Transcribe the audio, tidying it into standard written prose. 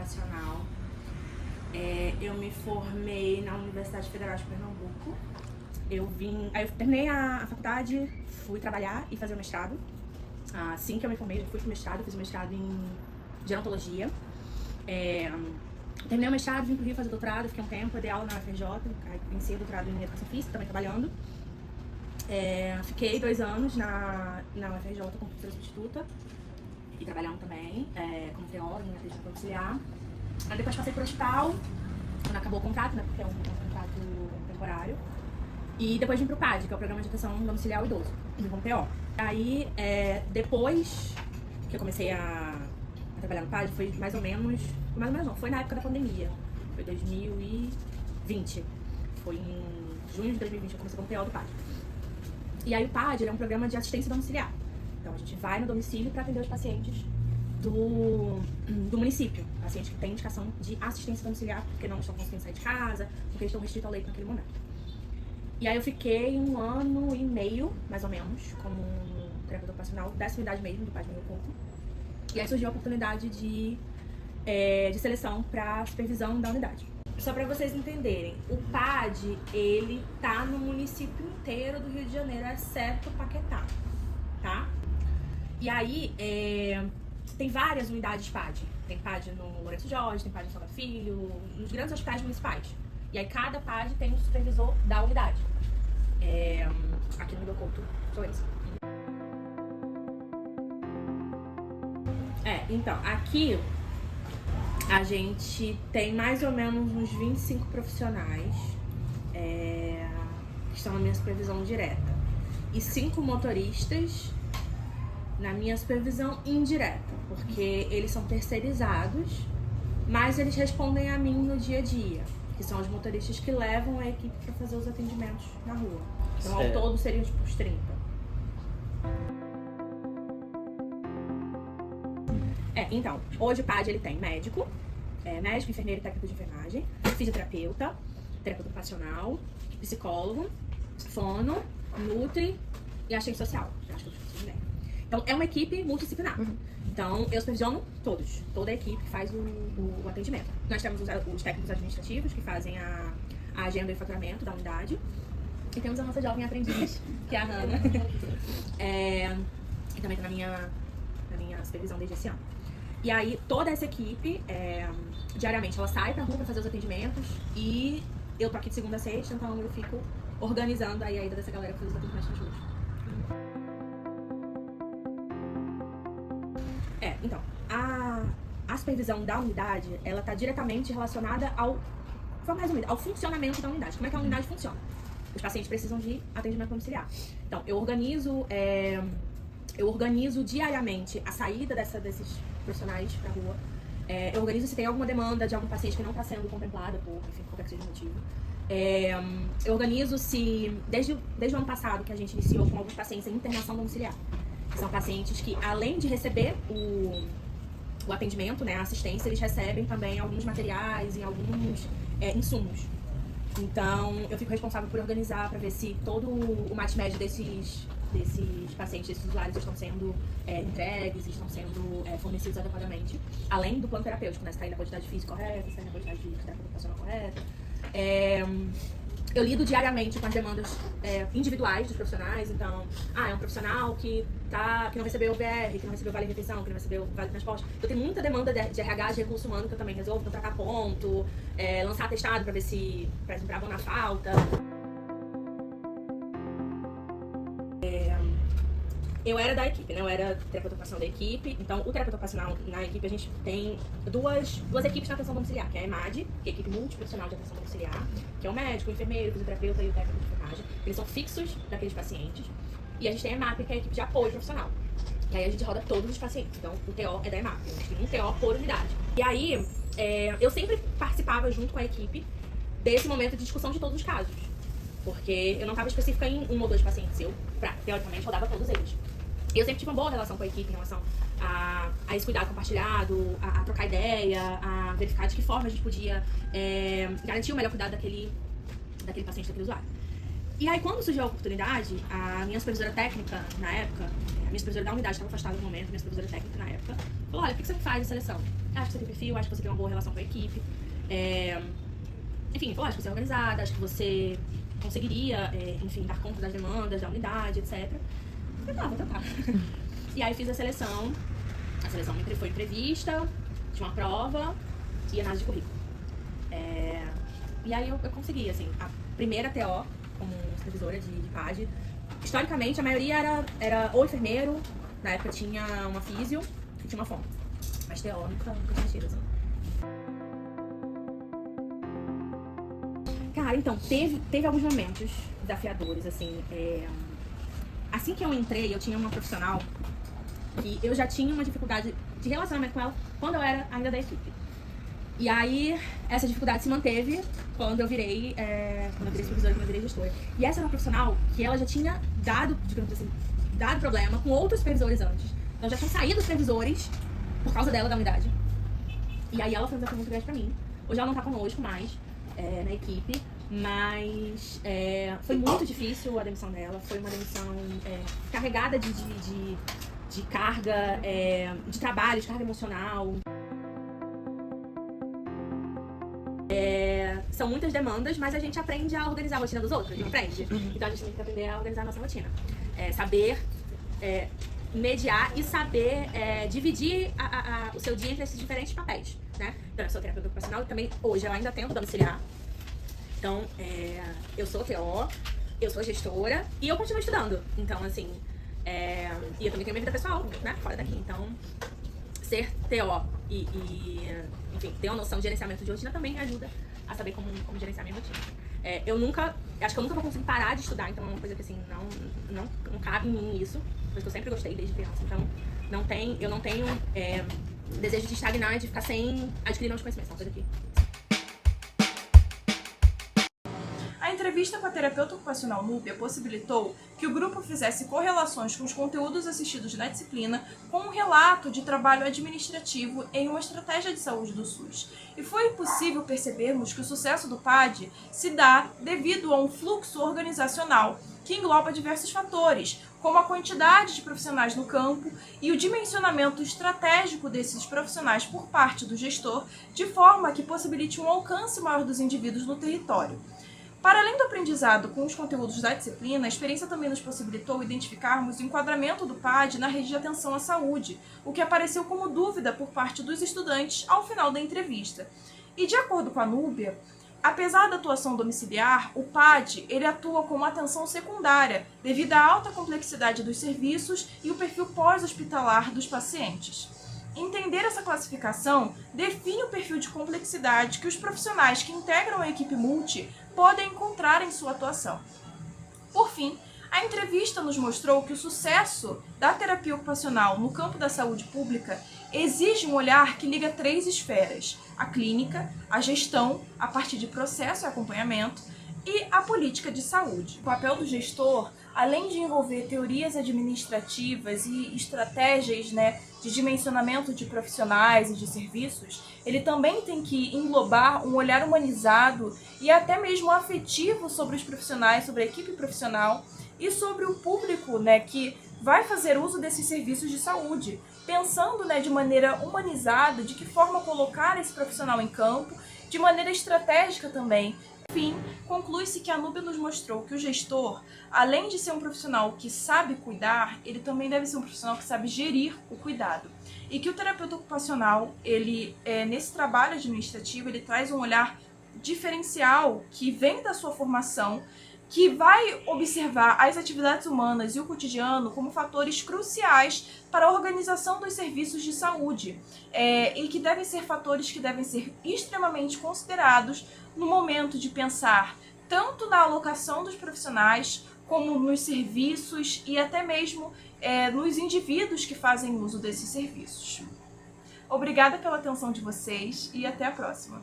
ocupacional. Eu me formei na Universidade Federal de Pernambuco. Aí eu terminei a faculdade, fui trabalhar e fazer o mestrado. Assim que eu me formei, eu fui pro mestrado, fiz o mestrado em gerontologia. Terminei o mestrado, vim pro Rio fazer doutorado, fiquei um tempo, dei aula na UFRJ, aí iniciei o doutorado em educação física, também trabalhando. Fiquei 2 anos na UFRJ como professora substituta e trabalhando também como teóloga em atendimento domiciliar. Aí depois passei pro hospital, quando acabou o contrato, né, porque é um contrato temporário. E depois vim pro PAD, que é o Programa de Atenção Domiciliar ao Idoso, vim como PO. Aí, depois que eu comecei a trabalhar no PAD, foi mais ou menos não, foi na época da pandemia, foi 2020, foi em junho de 2020 eu comecei como PO do PAD. E aí o PAD é um programa de assistência domiciliar, então a gente vai no domicílio para atender os pacientes do município, pacientes que têm indicação de assistência domiciliar, porque não estão conseguindo sair de casa, porque estão restritos ao leito naquele momento. E aí eu fiquei 1 ano e meio, mais ou menos, como terapeuta ocupacional, 10ª unidade mesmo, do PAD Meio Corpo. E aí surgiu a oportunidade de seleção para supervisão da unidade. Só para vocês entenderem, o PAD, ele tá no município inteiro do Rio de Janeiro, exceto Paquetá, tá? E aí, tem várias unidades PAD. Tem PAD no Lourenço Jorge, tem PAD no Salva Filho, nos grandes hospitais municipais. E aí cada PAD tem um supervisor da unidade. Aqui no meu Couto, sou esse. Então, aqui a gente tem mais ou menos uns 25 profissionais que estão na minha supervisão direta. E 5 motoristas na minha supervisão indireta, porque eles são terceirizados, mas eles respondem a mim no dia a dia, que são os motoristas que levam a equipe para fazer os atendimentos na rua. Então, ao todo, seriam tipo uns 30. Então, hoje o PAD ele tem médico, enfermeiro e técnico de enfermagem, fisioterapeuta, terapeuta ocupacional, psicólogo, fono, nutri e assistente social. Acho que eu preciso de. Então, é uma equipe multidisciplinar. Então, eu supervisiono toda a equipe que faz o atendimento. Nós temos os técnicos administrativos que fazem a agenda e faturamento da unidade. E temos a nossa jovem aprendiz, que é a Hannah, que também está na minha supervisão desde esse ano. E aí, toda essa equipe, diariamente, ela sai pra rua pra fazer os atendimentos e eu tô aqui de segunda a sexta, então eu fico organizando aí a ida dessa galera pra fazer os atendimentos nas ruas. Então, a supervisão da unidade, ela tá diretamente relacionada ao funcionamento da unidade. Como é que a unidade funciona? Os pacientes precisam de atendimento domiciliar. Então, eu organizo diariamente a saída desses profissionais pra rua. Eu organizo se tem alguma demanda de algum paciente que não está sendo contemplada por qualquer que seja o motivo. Eu organizo se, desde o ano passado, que a gente iniciou com alguns pacientes em internação domiciliar, que são pacientes que, além de receber o atendimento, né, a assistência, eles recebem também alguns materiais e alguns insumos. Então, eu fico responsável por organizar para ver se todo o match-médio desses pacientes, desses usuários estão sendo entregues, estão sendo fornecidos adequadamente, além do plano terapêutico, né? Se está indo na quantidade física correta, se está indo na quantidade de terapia ocupacional correta. Eu lido diariamente com as demandas individuais dos profissionais, então, é um profissional que não recebeu o VR, que não recebeu vale refeição, que não recebeu vale transporte. Eu tenho muita demanda de RH, de recurso humano, que eu também resolvo, então trocar ponto, lançar atestado para ver se para abonar falta. Eu era da equipe, né? Eu era terapeuta ocupacional da equipe. Então, o terapeuta ocupacional na equipe, a gente tem duas equipes na atenção domiciliar, que é a EMAD, que é a equipe multiprofissional de atenção domiciliar, que é o médico, o enfermeiro, o fisioterapeuta e o técnico de enfermagem. Eles são fixos daqueles pacientes. E a gente tem a EMAP, que é a equipe de apoio profissional. E aí a gente roda todos os pacientes. Então, o TO é da EMAP. A gente tem um TO por unidade. E aí, eu sempre participava junto com a equipe desse momento de discussão de todos os casos. Porque eu não estava específica em 1 ou 2 pacientes. Eu, teoricamente, rodava todos eles. E eu sempre tive uma boa relação com a equipe em relação a esse cuidado compartilhado, a trocar ideia, a verificar de que forma a gente podia garantir o melhor cuidado daquele paciente, daquele usuário. E aí, quando surgiu a oportunidade, a minha supervisora técnica, na época, a minha supervisora da unidade estava afastada no momento, a minha supervisora técnica na época, falou: olha, por que você não faz a seleção? acho que você tem perfil, acho que você tem uma boa relação com a equipe. Enfim, eu acho que você é organizada, acho que você conseguiria, enfim, dar conta das demandas da unidade, etc. Eu falei, vou tentar. E aí fiz a seleção foi entrevista, tinha uma prova e análise de currículo. E aí eu consegui, assim, a primeira TO como supervisora de PAD. Historicamente, a maioria era ou enfermeiro, na época tinha uma físio e tinha uma fono. Mas TO nunca tinha tido, assim. Cara, então, teve alguns momentos desafiadores, assim. Assim que eu entrei, eu tinha uma profissional que eu já tinha uma dificuldade de relacionamento com ela quando eu era ainda da equipe. E aí, essa dificuldade se manteve quando eu virei supervisora, quando eu virei gestora. E essa era uma profissional que ela já tinha dado, digamos assim, problema com outros supervisores antes. Então já tinham saído os supervisores por causa dela da unidade. E aí ela foi um desafio muito grande pra mim. Hoje ela não tá conosco mais na equipe, mas foi muito difícil a demissão dela. Foi uma demissão carregada de carga, de trabalho, de carga emocional. São muitas demandas, mas a gente aprende a organizar a rotina dos outros, não aprende? Então a gente tem que aprender a organizar a nossa rotina. Saber mediar e saber dividir o seu dia entre esses diferentes papéis, né? Então eu sou terapeuta ocupacional e também hoje eu ainda tento domiciliar. Então eu sou TO, eu sou gestora e eu continuo estudando. Então assim, e eu também tenho minha vida pessoal, né? Fora daqui. Então ser TO e enfim, ter uma noção de gerenciamento de rotina também ajuda a saber como gerenciar minha rotina. Acho que eu nunca vou conseguir parar de estudar, então é uma coisa que assim, não cabe em mim isso, coisa que eu sempre gostei desde criança, então eu não tenho desejo de estagnar, de ficar sem adquirir novos conhecimentos, é uma coisa que... A entrevista com a terapeuta ocupacional Núbia possibilitou que o grupo fizesse correlações com os conteúdos assistidos na disciplina com um relato de trabalho administrativo em uma estratégia de saúde do SUS. E foi possível percebermos que o sucesso do PAD se dá devido a um fluxo organizacional que engloba diversos fatores, como a quantidade de profissionais no campo e o dimensionamento estratégico desses profissionais por parte do gestor, de forma que possibilite um alcance maior dos indivíduos no território. Para além do aprendizado com os conteúdos da disciplina, a experiência também nos possibilitou identificarmos o enquadramento do PAD na rede de atenção à saúde, o que apareceu como dúvida por parte dos estudantes ao final da entrevista. E de acordo com a Núbia, apesar da atuação domiciliar, o PAD ele atua como atenção secundária, devido à alta complexidade dos serviços e o perfil pós-hospitalar dos pacientes. Entender essa classificação define o perfil de complexidade que os profissionais que integram a equipe multi podem encontrar em sua atuação. Por fim, a entrevista nos mostrou que o sucesso da terapia ocupacional no campo da saúde pública exige um olhar que liga 3 esferas: a clínica, a gestão, a partir de processo e acompanhamento, e a política de saúde. O papel do gestor, além de envolver teorias administrativas e estratégias, de dimensionamento de profissionais e de serviços, ele também tem que englobar um olhar humanizado e até mesmo afetivo sobre os profissionais, sobre a equipe profissional e sobre o público, que vai fazer uso desses serviços de saúde, pensando, de maneira humanizada, de que forma colocar esse profissional em campo, de maneira estratégica também. Enfim, conclui-se que a Núbia nos mostrou que o gestor, além de ser um profissional que sabe cuidar, ele também deve ser um profissional que sabe gerir o cuidado. E que o terapeuta ocupacional, ele nesse trabalho administrativo, ele traz um olhar diferencial que vem da sua formação, que vai observar as atividades humanas e o cotidiano como fatores cruciais para a organização dos serviços de saúde, e que devem ser fatores que devem ser extremamente considerados no momento de pensar tanto na alocação dos profissionais, como nos serviços e até mesmo nos indivíduos que fazem uso desses serviços. Obrigada pela atenção de vocês e até a próxima!